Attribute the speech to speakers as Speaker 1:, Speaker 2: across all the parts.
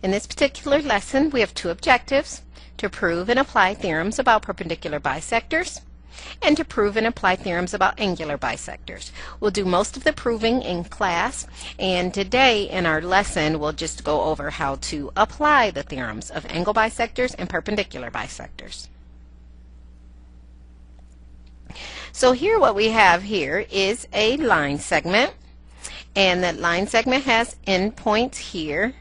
Speaker 1: In this particular lesson, we have two objectives: to prove and apply theorems about perpendicular bisectors, and to prove and apply theorems about angular bisectors. We'll do most of the proving in class, and today in our lesson we'll just go over how to apply the theorems of angle bisectors and perpendicular bisectors. So here what we have here is a line segment, and that line segment has endpoints here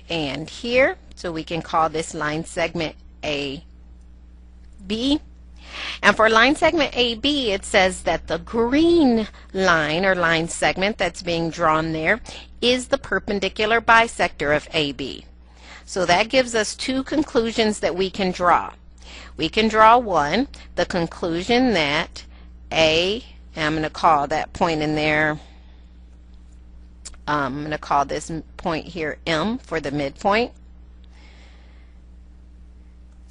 Speaker 1: and here, so we can call this line segment AB. And for line segment AB, it says that the green line or line segment that's being drawn there is the perpendicular bisector of AB. So that gives us two conclusions that we can draw. We can draw one, the conclusion that I'm going to call that point in there, I'm going to call this point here M for the midpoint.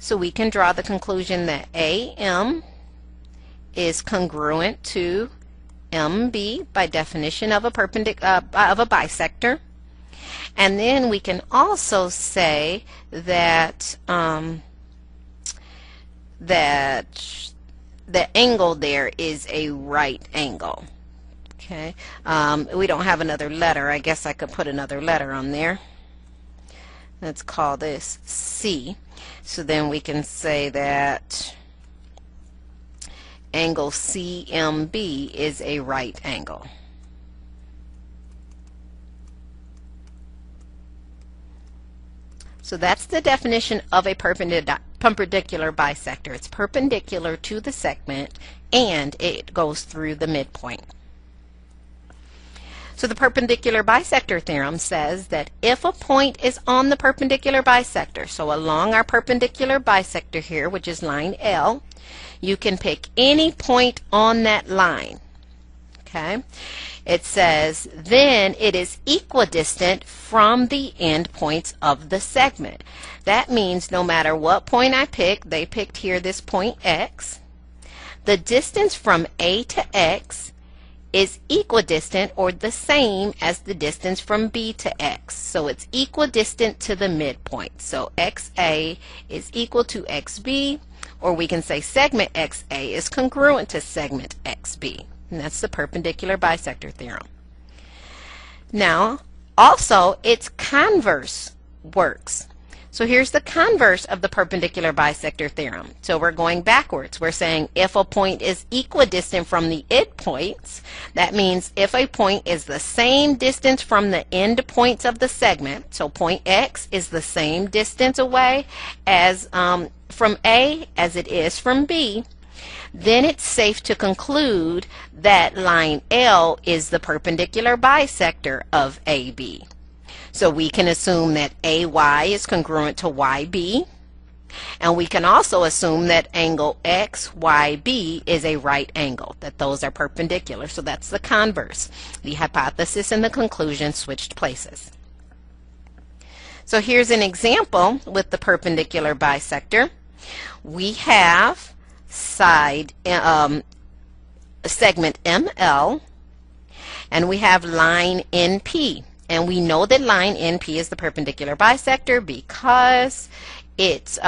Speaker 1: So we can draw the conclusion that AM is congruent to MB by definition of a bisector. And then we can also say that that the angle there is a right angle. Okay, we don't have another letter. I guess I could put another letter on there. Let's call this C. So then we can say that angle CMB is a right angle. So that's the definition of a perpendicular bisector. It's perpendicular to the segment and it goes through the midpoint. So the perpendicular bisector theorem says that if a point is on the perpendicular bisector, so along our perpendicular bisector here, which is line L, you can pick any point on that line. Okay? It says then it is equidistant from the endpoints of the segment. That means no matter what point I pick, they picked here this point X, the distance from A to X is equidistant or the same as the distance from B to X. So it's equidistant to the midpoint. So XA is equal to XB, or we can say segment XA is congruent to segment XB. And that's the perpendicular bisector theorem. Now, also, its converse works. So here's the converse of the perpendicular bisector theorem. So we're going backwards. We're saying if a point is equidistant from the endpoints, that means if a point is the same distance from the endpoints of the segment, so point X is the same distance away as from A as it is from B, then it's safe to conclude that line L is the perpendicular bisector of AB. So we can assume that AY is congruent to YB, and we can also assume that angle XYB is a right angle, that those are perpendicular. So that's the converse. The hypothesis and the conclusion switched places. So here's an example with the perpendicular bisector. We have segment ML, and we have line NP. And we know that line NP is the perpendicular bisector because it's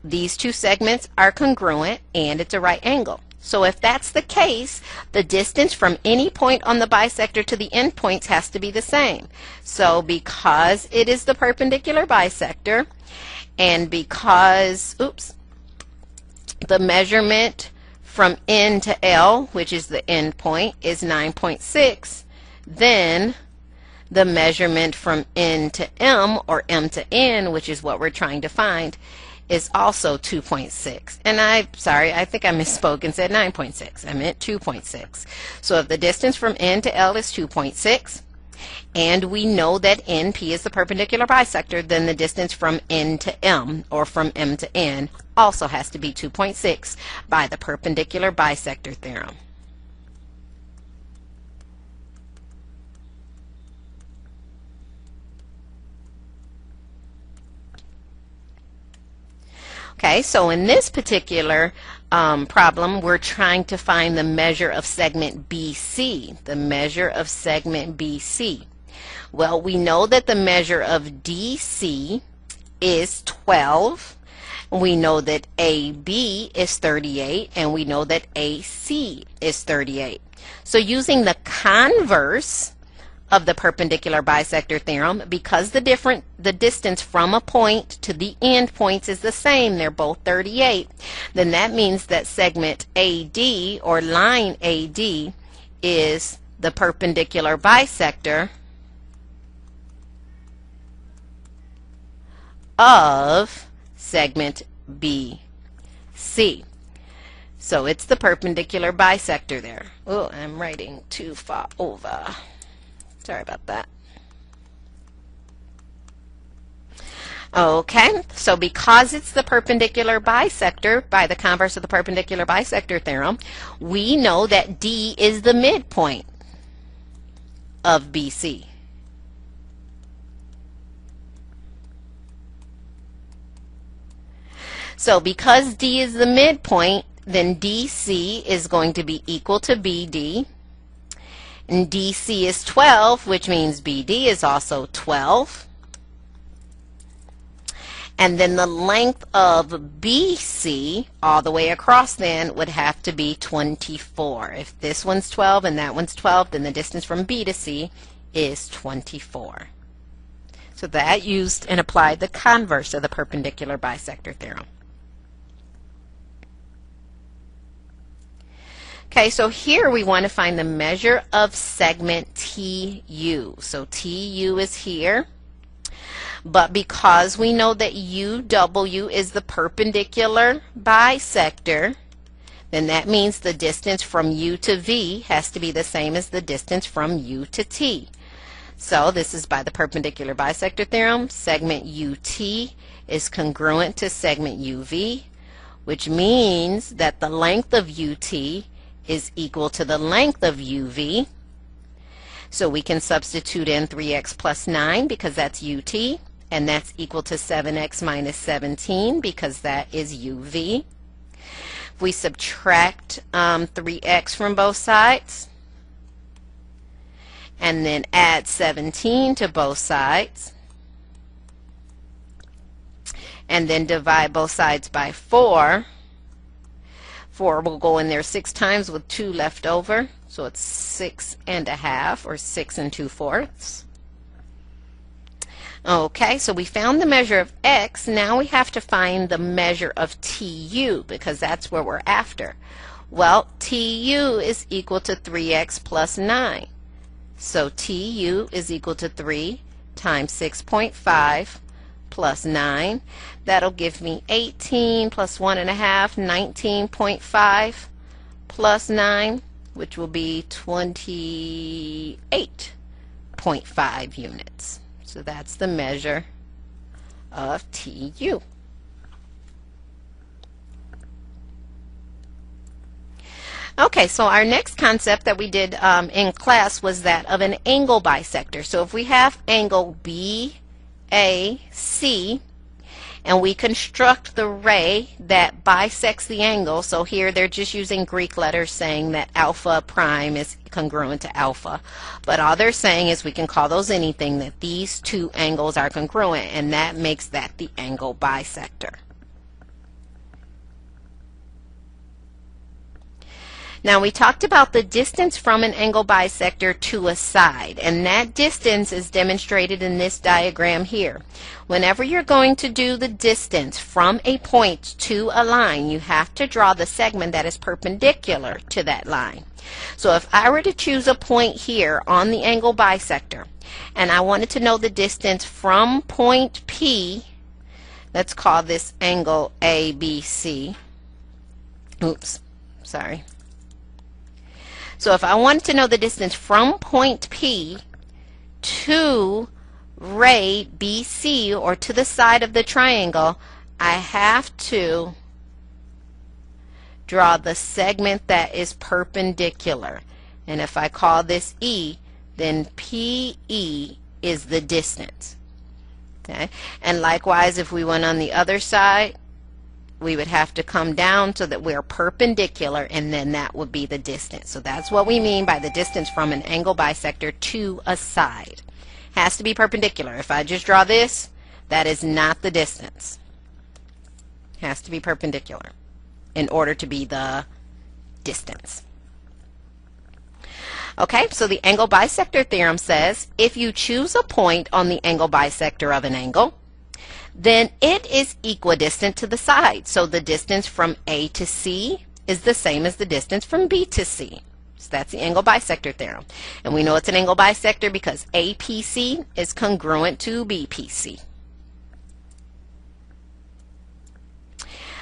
Speaker 1: these two segments are congruent and it's a right angle. So if that's the case, the distance from any point on the bisector to the endpoints has to be the same. So because it is the perpendicular bisector, and because, the measurement from N to L, which is the endpoint, is 9.6, then the measurement from N to M, or M to N, which is what we're trying to find, is also 2.6. And I think I misspoke and said 9.6. I meant 2.6. So if the distance from N to L is 2.6, and we know that NP is the perpendicular bisector, then the distance from N to M, or from M to N, also has to be 2.6 by the perpendicular bisector theorem. Okay, so in this particular problem, we're trying to find the measure of segment BC, the measure of segment BC. Well, we know that the measure of DC is 12. We know that AB is 38, and we know that AC is 38. So using the converse of the perpendicular bisector theorem, because the distance from a point to the end points is the same, they're both 38, then that means that segment AD, or line AD, is the perpendicular bisector of segment BC. So it's the perpendicular bisector there. Oh, I'm writing too far over. Sorry about that. Okay, so because it's the perpendicular bisector, by the converse of the perpendicular bisector theorem, we know that D is the midpoint of BC. So because D is the midpoint, then DC is going to be equal to BD. And DC is 12, which means BD is also 12. And then the length of BC all the way across then would have to be 24. If this one's 12 and that one's 12, then the distance from B to C is 24. So that used and applied the converse of the perpendicular bisector theorem. Okay, so here we want to find the measure of segment TU. So TU is here, but because we know that UW is the perpendicular bisector, then that means the distance from U to V has to be the same as the distance from U to T. So this is by the perpendicular bisector theorem. Segment UT is congruent to segment UV, which means that the length of UT is equal to the length of UV. So we can substitute in 3x plus 9 because that's UT, and that's equal to 7x minus 17 because that is UV. If we subtract 3x from both sides and then add 17 to both sides and then divide both sides by 4, 4 will go in there 6 times with 2 left over, so it's 6 1/2 or 6 2/4. Okay, so we found the measure of x. Now we have to find the measure of TU because that's where we're after. Well, TU is equal to 3x plus 9. So TU is equal to 3 times 6.5 plus 9. That'll give me 18 plus 1 1/2, 19.5 plus 9, which will be 28.5 units. So that's the measure of TU. Okay, so our next concept that we did in class was that of an angle bisector. So if we have angle BAC and we construct the ray that bisects the angle, so here they're just using Greek letters saying that alpha prime is congruent to alpha, but all they're saying is we can call those anything, that these two angles are congruent, and that makes that the angle bisector. Now we talked about the distance from an angle bisector to a side, and that distance is demonstrated in this diagram here. Whenever you're going to do the distance from a point to a line, you have to draw the segment that is perpendicular to that line. So if I were to choose a point here on the angle bisector, and I wanted to know the distance from point P, let's call this angle ABC. Oops, sorry. So if I wanted to know the distance from point P to ray BC, or to the side of the triangle, I have to draw the segment that is perpendicular. And if I call this E, then PE is the distance. Okay? And likewise, if we went on the other side, we would have to come down so that we're perpendicular, and then that would be the distance. So that's what we mean by the distance from an angle bisector to a side. Has to be perpendicular. If I just draw this, that is not the distance. Has to be perpendicular in order to be the distance. Okay, so the angle bisector theorem says if you choose a point on the angle bisector of an angle, then it is equidistant to the side. So the distance from A to C is the same as the distance from B to C. So that's the angle bisector theorem. And we know it's an angle bisector because APC is congruent to BPC.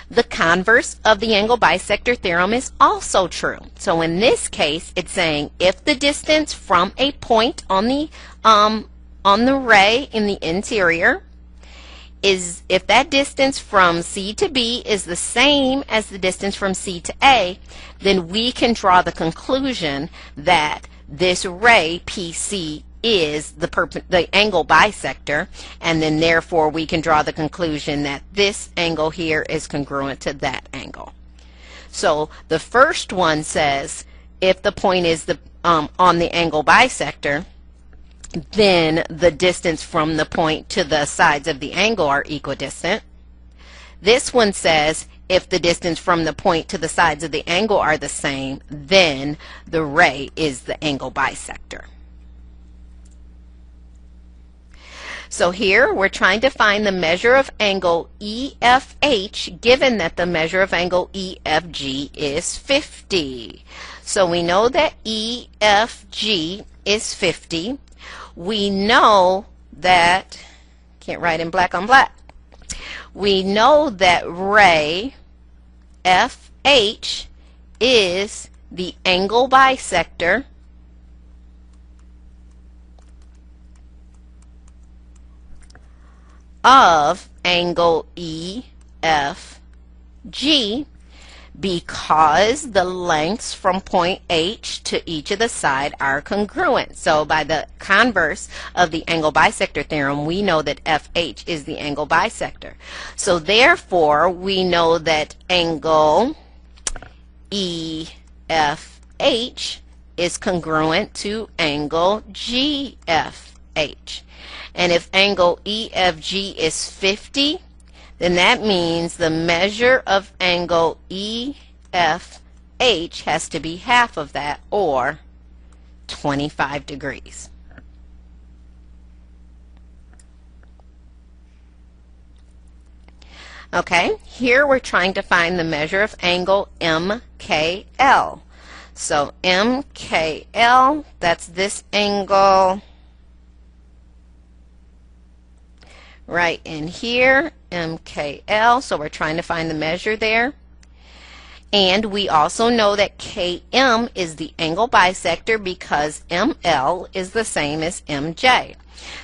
Speaker 1: The converse of the angle bisector theorem is also true. So in this case, it's saying if the distance from a point on the ray in the interior is, if that distance from C to B is the same as the distance from C to A, then we can draw the conclusion that this ray PC is the angle bisector, and then therefore we can draw the conclusion that this angle here is congruent to that angle. So the first one says if the point is on the angle bisector, then the distance from the point to the sides of the angle are equidistant. This one says if the distance from the point to the sides of the angle are the same, then the ray is the angle bisector. So here we're trying to find the measure of angle EFH given that the measure of angle EFG is 50. So we know that EFG is 50. We know that, can't write in black on black, we know that ray FH is the angle bisector of angle EFG because the lengths from point H to each of the side are congruent. So by the converse of the angle bisector theorem, we know that FH is the angle bisector. So therefore, we know that angle EFH is congruent to angle GFH. And if angle EFG is 50, then that means the measure of angle EFH has to be half of that, or 25 degrees. Okay, here we're trying to find the measure of angle MKL. So MKL, that's this angle right in here, MKL, so we're trying to find the measure there. And we also know that KM is the angle bisector because ML is the same as MJ.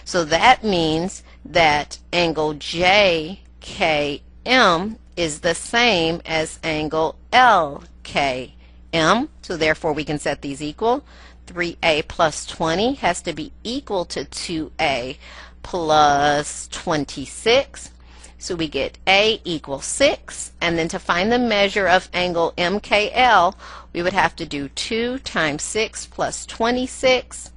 Speaker 1: So that means that angle JKM is the same as angle LKM. So therefore we can set these equal. 3A plus 20 has to be equal to 2A plus 26. So we get A equals 6, and then to find the measure of angle MKL, we would have to do 2 times 6 plus 26,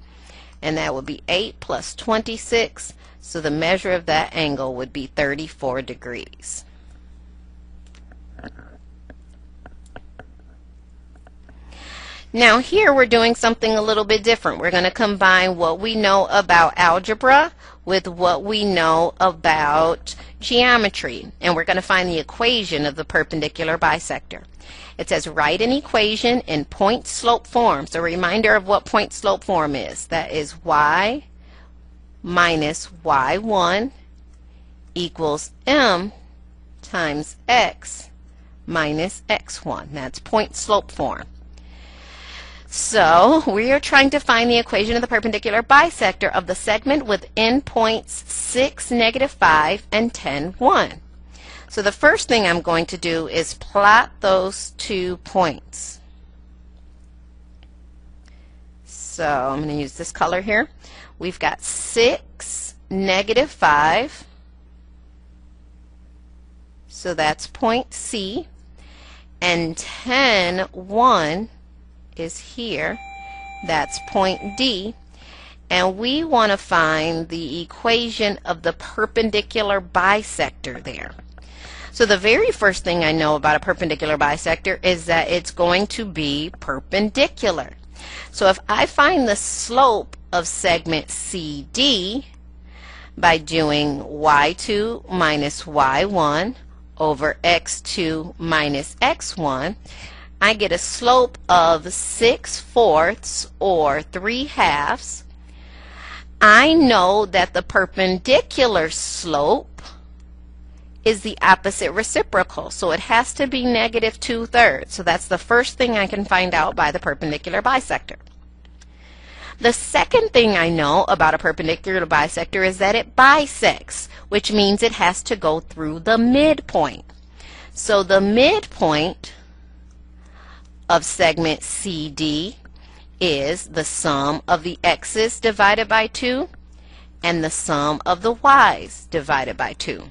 Speaker 1: and that would be 8 plus 26. So the measure of that angle would be 34 degrees. Now here we're doing something a little bit different. We're going to combine what we know about algebra with what we know about geometry, and we're going to find the equation of the perpendicular bisector. It says write an equation in point slope form. So a reminder of what point slope form is. That is y minus y1 equals m times x minus x1. That's point slope form. So we are trying to find the equation of the perpendicular bisector of the segment with endpoints 6, -5, and 10, 1. So the first thing I'm going to do is plot those 2 points. So I'm going to use this color here. We've got 6, -5. So that's point C. And 10, 1 is here. That's point D. and we want to find the equation of the perpendicular bisector there. So the very first thing I know about a perpendicular bisector is that it's going to be perpendicular. So if I find the slope of segment CD by doing y2 minus y1 over x2 minus x1, I get a slope of 6/4 or 3/2. I know that the perpendicular slope is the opposite reciprocal, so it has to be -2/3. So that's the first thing I can find out by the perpendicular bisector. The second thing I know about a perpendicular bisector is that it bisects, which means it has to go through the midpoint. So the midpoint of segment CD is the sum of the x's divided by 2 and the sum of the y's divided by 2.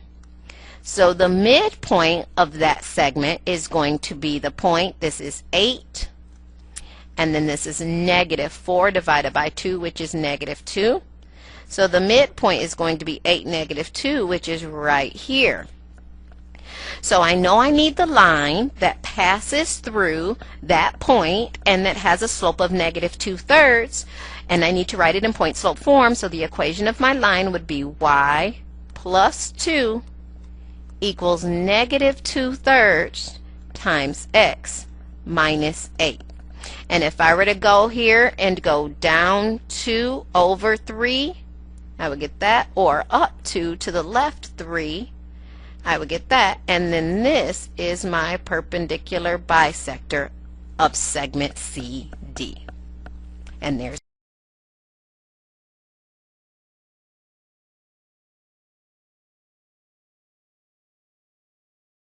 Speaker 1: So the midpoint of that segment is going to be the point, this is 8, and then this is -4 divided by 2, which is -2. So the midpoint is going to be 8, -2, which is right here. So I know I need the line that passes through that point and that has a slope of -2/3, and I need to write it in point slope form. So the equation of my line would be y plus 2 equals -2/3 times x minus 8. And if I were to go here and go down 2 over 3, I would get that, or up 2 to the left 3, I would get that, and then this is my perpendicular bisector of segment CD. And there's